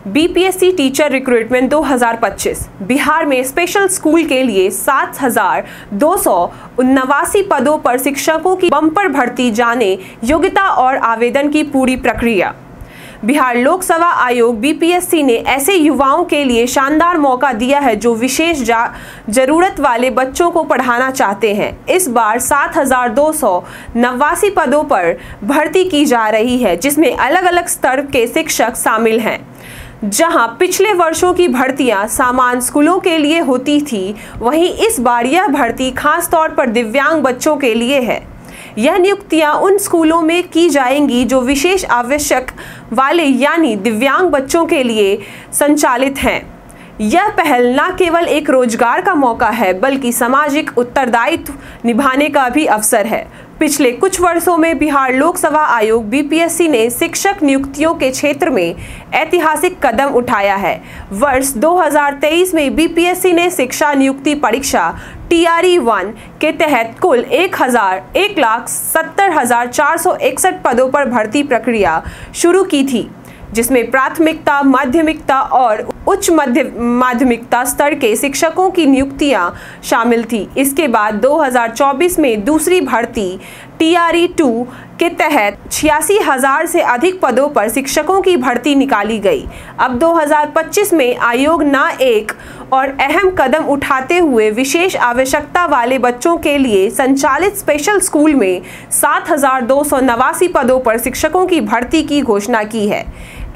BPSC teacher recruitment 2025 Bihar में special school के लिए 7,289 पदों पर शिक्षकों की बम्पर भर्ती। जाने योग्यता और आवेदन की पूरी प्रक्रिया। बिहार लोक सेवा आयोग बीपीएससी ने ऐसे युवाओं के लिए शानदार मौका दिया है जो विशेष जरूरत वाले बच्चों को पढ़ाना चाहते हैं। इस बार 7,289 पदों पर भर्ती की जा रही है, जिसमें अलग अलग स्तर के शिक्षक शामिल हैं। जहां पिछले वर्षों की भर्तियां सामान्य स्कूलों के लिए होती थी, वहीं इस बार यह भर्ती खास तौर पर दिव्यांग बच्चों के लिए है। यह नियुक्तियां उन स्कूलों में की जाएंगी जो विशेष आवश्यक वाले यानी दिव्यांग बच्चों के लिए संचालित हैं। यह पहल न केवल एक रोजगार का मौका है, बल्कि सामाजिक उत्तरदायित्व निभाने का भी अवसर है। पिछले कुछ वर्षों में बिहार लोक सेवा आयोग बीपीएससी ने शिक्षक नियुक्तियों के क्षेत्र में ऐतिहासिक कदम उठाया है। वर्ष 2023 में बीपीएससी ने शिक्षा नियुक्ति परीक्षा TRE-1 के तहत कुल 1,70,461 पदों पर भर्ती प्रक्रिया शुरू की थी, जिसमें प्राथमिकता, माध्यमिकता और उच्च माध्यमिकता स्तर के शिक्षकों की नियुक्तियां शामिल थी। इसके बाद 2024 में दूसरी भर्ती TRE-2 के तहत 86,000 से अधिक पदों पर शिक्षकों की भर्ती निकाली गई। अब 2025 में आयोग न एक और अहम कदम उठाते हुए विशेष आवश्यकता वाले बच्चों के लिए संचालित स्पेशल स्कूल में 7,289 पदों पर शिक्षकों की भर्ती की घोषणा की है।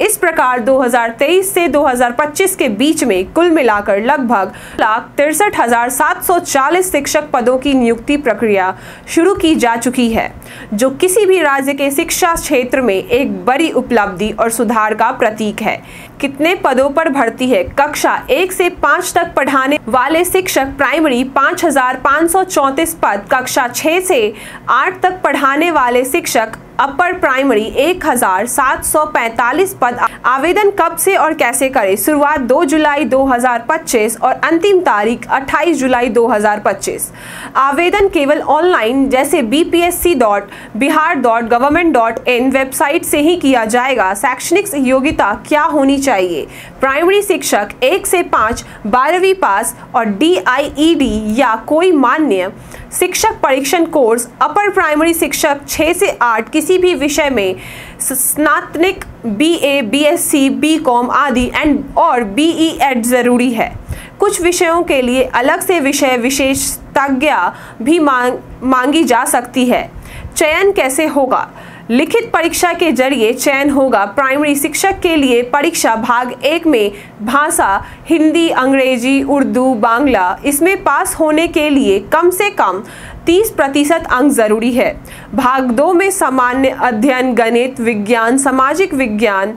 इस प्रकार 2023 से 2025 के बीच में कुल मिलाकर लगभग 1,63,740 शिक्षक पदों की नियुक्ति प्रक्रिया शुरू की जा चुकी है, जो किसी भी राज्य के शिक्षा क्षेत्र में एक बड़ी उपलब्धि और सुधार का प्रतीक है। कितने पदों पर भर्ती है? कक्षा 1 से 5 तक पढ़ाने वाले शिक्षक प्राइमरी 5,534 पद, कक्षा 6 से 8 तक पढ़ाने वाले शिक्षक अपर प्राइमरी 1,745 पद। आवेदन कब से और कैसे करें? शुरुआत 2 जुलाई 2025 और अंतिम तारीख 28 जुलाई 2025। आवेदन केवल ऑनलाइन जैसे bpsc.bihar.government.in वेबसाइट से ही किया जाएगा। शैक्षणिक योग्यता क्या होनी चाहिए? प्राइमरी शिक्षक 1 से 5 12वीं पास और DIED या कोई मान्य शिक्षक परीक्षण कोर्स। अपर प्राइमरी शिक्षक 6 से 8 किसी भी विषय में स्नातनिक BA, BSc, BCom आदि और BE.Ed जरूरी है। कुछ विषयों के लिए अलग से विषय विशेषज्ञता भी मांगी जा सकती है। चयन कैसे होगा? लिखित परीक्षा के जरिए चयन होगा। प्राइमरी शिक्षक के लिए परीक्षा भाग 1 में भाषा हिंदी, अंग्रेजी, उर्दू, बांग्ला। इसमें पास होने के लिए कम से कम 30% अंक जरूरी है। भाग 2 में सामान्य अध्ययन, गणित, विज्ञान, सामाजिक विज्ञान,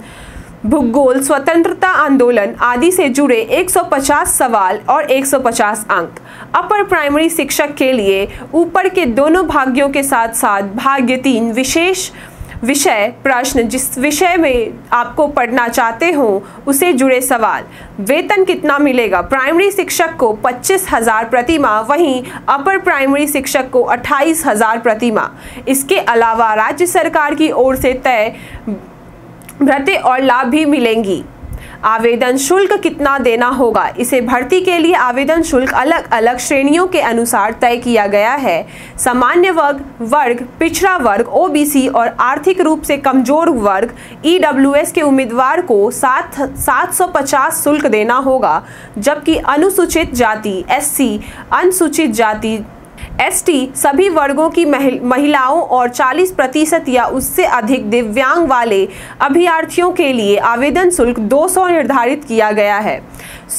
भूगोल, स्वतंत्रता आंदोलन आदि से जुड़े 150 सवाल और 150 अंक। अपर प्राइमरी शिक्षक के लिए ऊपर के दोनों भाग्यों के साथ साथ भाग 3 विशेष विषय प्रश्न, जिस विषय में आपको पढ़ना चाहते हो उसे जुड़े सवाल। वेतन कितना मिलेगा? प्राइमरी शिक्षक को 25,000 प्रति माह, वहीं अपर प्राइमरी शिक्षक को 28,000 प्रति माह। इसके अलावा राज्य सरकार की ओर से तय भत्ते और लाभ भी मिलेंगी। आवेदन शुल्क कितना देना होगा? इसे भर्ती के लिए आवेदन शुल्क अलग अलग श्रेणियों के अनुसार तय किया गया है। सामान्य वर्ग, पिछड़ा वर्ग, OBC और आर्थिक रूप से कमजोर वर्ग EWS के उम्मीदवार को 750 शुल्क देना होगा, जबकि अनुसूचित जाति SC, अनुसूचित जाति ST सभी वर्गों की महिलाओं और 40% या उससे अधिक दिव्यांग वाले अभ्यर्थियों के लिए आवेदन शुल्क 200 निर्धारित किया गया है।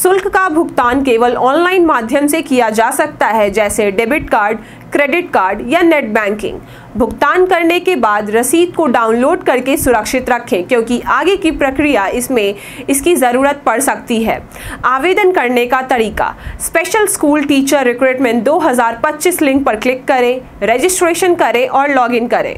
शुल्क का भुगतान केवल ऑनलाइन माध्यम से किया जा सकता है, जैसे डेबिट कार्ड, क्रेडिट कार्ड या नेट बैंकिंग। भुगतान करने के बाद रसीद को डाउनलोड करके सुरक्षित रखें, क्योंकि आगे की प्रक्रिया इसमें इसकी ज़रूरत पड़ सकती है। आवेदन करने का तरीका: special school teacher recruitment 2025 link पर क्लिक करें, रजिस्ट्रेशन करें और लॉगिन करें।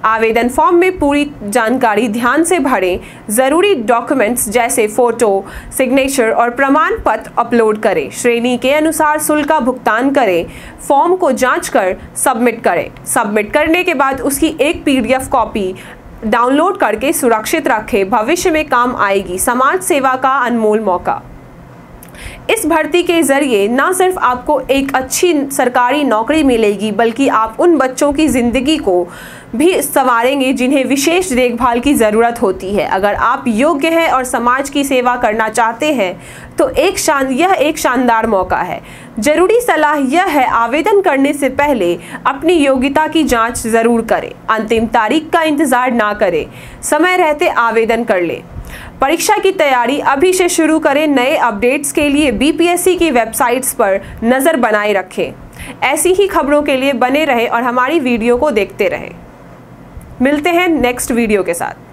आवेदन फॉर्म में पूरी जानकारी ध्यान से भरें। ज़रूरी डॉक्यूमेंट्स जैसे फ़ोटो, सिग्नेचर और प्रमाण पत्र अपलोड करें। श्रेणी के अनुसार शुल्क का भुगतान करें। फॉर्म को जांचकर सबमिट करें। सबमिट करने के बाद उसकी एक PDF कॉपी डाउनलोड करके सुरक्षित रखें, भविष्य में काम आएगी। समाज सेवा का अनमोल मौका। इस भर्ती के जरिए न सिर्फ आपको एक अच्छी सरकारी नौकरी मिलेगी, बल्कि आप उन बच्चों की ज़िंदगी को भी संवारेंगे जिन्हें विशेष देखभाल की ज़रूरत होती है। अगर आप योग्य हैं और समाज की सेवा करना चाहते हैं तो यह एक शानदार मौका है। जरूरी सलाह यह है, आवेदन करने से पहले अपनी योग्यता की जांच ज़रूर करें। अंतिम तारीख का इंतज़ार ना करें, समय रहते आवेदन कर लें। परीक्षा की तैयारी अभी से शुरू करें। नए अपडेट्स के लिए बीपीएससी की वेबसाइट्स पर नज़र बनाए रखें। ऐसी ही खबरों के लिए बने रहें और हमारी वीडियो को देखते रहें। मिलते हैं नेक्स्ट वीडियो के साथ।